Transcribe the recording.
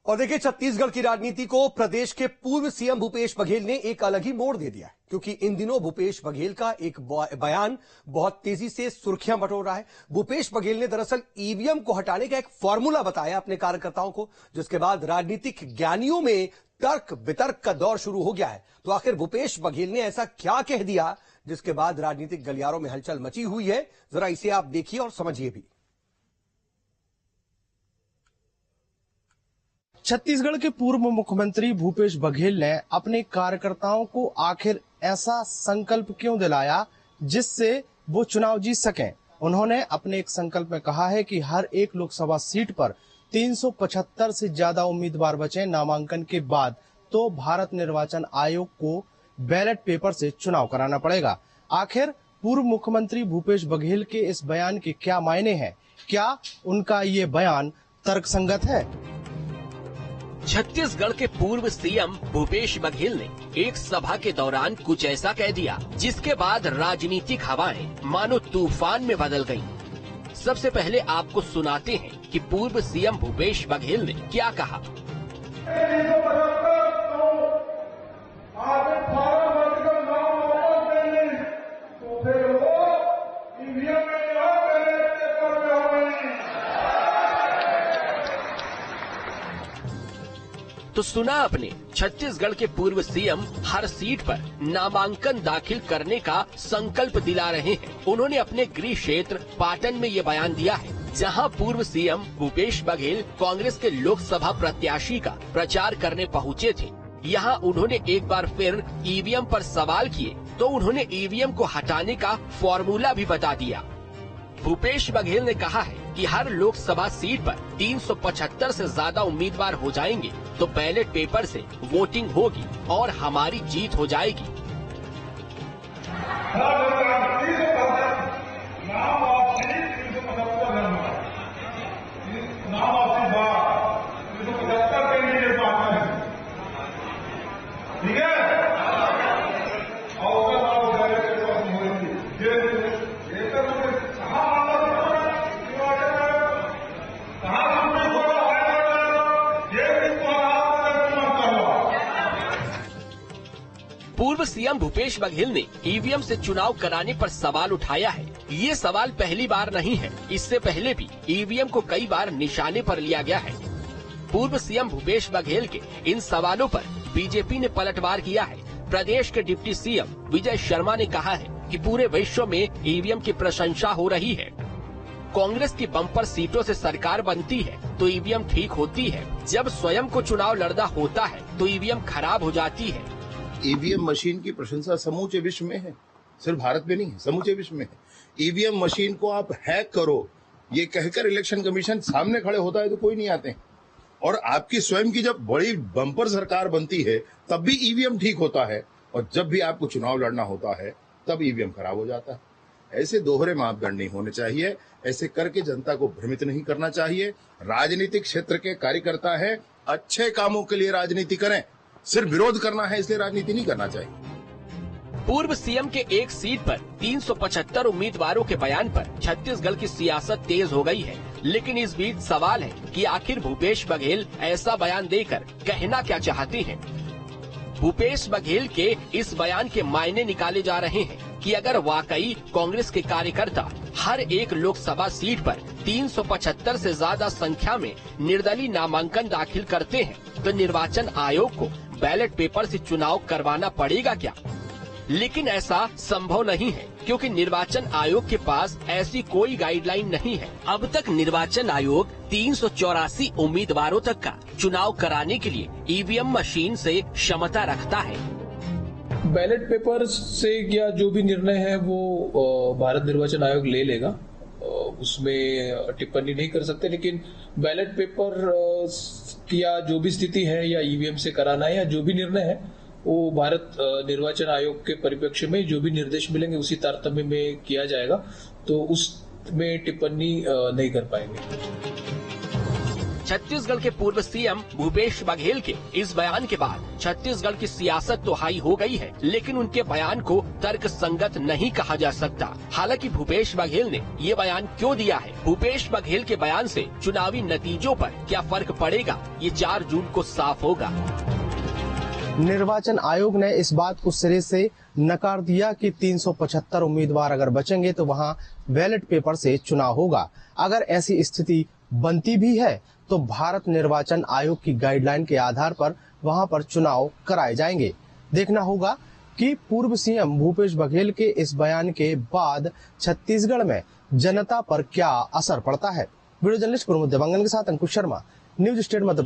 और देखिए, छत्तीसगढ़ की राजनीति को प्रदेश के पूर्व सीएम भूपेश बघेल ने एक अलग ही मोड़ दे दिया है, क्योंकि इन दिनों भूपेश बघेल का एक बयान बहुत तेजी से सुर्खियां बटोर रहा है। भूपेश बघेल ने दरअसल ईवीएम को हटाने का एक फॉर्मूला बताया अपने कार्यकर्ताओं को, जिसके बाद राजनीतिक ज्ञानियों में तर्क वितर्क का दौर शुरू हो गया है। तो आखिर भूपेश बघेल ने ऐसा क्या कह दिया जिसके बाद राजनीतिक गलियारों में हलचल मची हुई है? जरा इसे आप देखिए और समझिए भी। छत्तीसगढ़ के पूर्व मुख्यमंत्री भूपेश बघेल ने अपने कार्यकर्ताओं को आखिर ऐसा संकल्प क्यों दिलाया जिससे वो चुनाव जीत सकें। उन्होंने अपने एक संकल्प में कहा है कि हर एक लोकसभा सीट पर 375 से ज्यादा उम्मीदवार बचे नामांकन के बाद तो भारत निर्वाचन आयोग को बैलेट पेपर से चुनाव कराना पड़ेगा। आखिर पूर्व मुख्यमंत्री भूपेश बघेल के इस बयान के क्या मायने हैं? क्या उनका ये बयान तर्कसंगत है? छत्तीसगढ़ के पूर्व सीएम भूपेश बघेल ने एक सभा के दौरान कुछ ऐसा कह दिया जिसके बाद राजनीतिक हवाएं मानो तूफान में बदल गईं। सबसे पहले आपको सुनाते हैं कि पूर्व सीएम भूपेश बघेल ने क्या कहा। तो सुना आपने, छत्तीसगढ़ के पूर्व सीएम हर सीट पर नामांकन दाखिल करने का संकल्प दिला रहे हैं। उन्होंने अपने गृह क्षेत्र पाटन में ये बयान दिया है, जहां पूर्व सीएम भूपेश बघेल कांग्रेस के लोकसभा प्रत्याशी का प्रचार करने पहुंचे थे। यहां उन्होंने एक बार फिर ईवीएम पर सवाल किए तो उन्होंने ईवीएम को हटाने का फॉर्मूला भी बता दिया। भूपेश बघेल ने कहा है कि हर लोकसभा सीट पर 375 से ज्यादा उम्मीदवार हो जाएंगे तो बैलेट पेपर से वोटिंग होगी और हमारी जीत हो जाएगी। पूर्व सीएम भूपेश बघेल ने ईवीएम से चुनाव कराने पर सवाल उठाया है। ये सवाल पहली बार नहीं है, इससे पहले भी ईवीएम को कई बार निशाने पर लिया गया है। पूर्व सीएम भूपेश बघेल के इन सवालों पर बीजेपी ने पलटवार किया है। प्रदेश के डिप्टी सीएम विजय शर्मा ने कहा है कि पूरे विश्व में ईवीएम की प्रशंसा हो रही है। कांग्रेस की बम्पर सीटों से सरकार बनती है तो ईवीएम ठीक होती है, जब स्वयं को चुनाव लड़ना होता है तो ईवीएम खराब हो जाती है। ईवीएम मशीन की प्रशंसा समूचे विश्व में है, सिर्फ भारत में नहीं है, समूचे विश्व में है। ईवीएम मशीन को आप हैक करो ये कहकर इलेक्शन कमीशन सामने खड़े होता है तो कोई नहीं आते हैं। और आपकी स्वयं की जब बड़ी बम्पर सरकार बनती है तब भी ईवीएम ठीक होता है, और जब भी आपको चुनाव लड़ना होता है तब ईवीएम खराब हो जाता है। ऐसे दोहरे मापदंड नहीं होने चाहिए। ऐसे करके जनता को भ्रमित नहीं करना चाहिए। राजनीतिक क्षेत्र के कार्यकर्ता है, अच्छे कामों के लिए राजनीति करें, सिर्फ विरोध करना है इसलिए राजनीति नहीं करना चाहिए। पूर्व सीएम के एक सीट पर 375 उम्मीदवारों के बयान पर छत्तीसगढ़ की सियासत तेज हो गई है, लेकिन इस बीच सवाल है कि आखिर भूपेश बघेल ऐसा बयान देकर कहना क्या चाहते हैं। भूपेश बघेल के इस बयान के मायने निकाले जा रहे हैं कि अगर वाकई कांग्रेस के कार्यकर्ता हर एक लोकसभा सीट पर 375 से ज्यादा संख्या में निर्दलीय नामांकन दाखिल करते हैं तो निर्वाचन आयोग को बैलेट पेपर से चुनाव करवाना पड़ेगा क्या? लेकिन ऐसा संभव नहीं है, क्योंकि निर्वाचन आयोग के पास ऐसी कोई गाइडलाइन नहीं है। अब तक निर्वाचन आयोग 384 उम्मीदवारों तक का चुनाव कराने के लिए ईवीएम मशीन से क्षमता रखता है। बैलेट पेपर से या जो भी निर्णय है वो भारत निर्वाचन आयोग ले लेगा, उसमें टिप्पणी नहीं कर सकते। लेकिन बैलेट पेपर या जो भी स्थिति है या ईवीएम से कराना है या जो भी निर्णय है वो भारत निर्वाचन आयोग के परिप्रेक्ष्य में जो भी निर्देश मिलेंगे उसी तारतम्य में किया जाएगा, तो उसमें टिप्पणी नहीं कर पाएंगे। छत्तीसगढ़ के पूर्व सीएम भूपेश बघेल के इस बयान के बाद छत्तीसगढ़ की सियासत तो हाई हो गई है, लेकिन उनके बयान को तर्क संगत नहीं कहा जा सकता। हालांकि भूपेश बघेल ने ये बयान क्यों दिया है, भूपेश बघेल के बयान से चुनावी नतीजों पर क्या फर्क पड़ेगा, ये 4 जून को साफ होगा। निर्वाचन आयोग ने इस बात को सिरे से नकार दिया कि 375 उम्मीदवार अगर बचेंगे तो वहां बैलेट पेपर से चुनाव होगा। अगर ऐसी स्थिति बनती भी है तो भारत निर्वाचन आयोग की गाइडलाइन के आधार पर वहां पर चुनाव कराए जाएंगे। देखना होगा कि पूर्व सीएम भूपेश बघेल के इस बयान के बाद छत्तीसगढ़ में जनता पर क्या असर पड़ता है। वीडियो जर्नलिस्ट प्रमोद देवांगन के साथ अंकुश शर्मा, न्यूज स्टेट मध्य।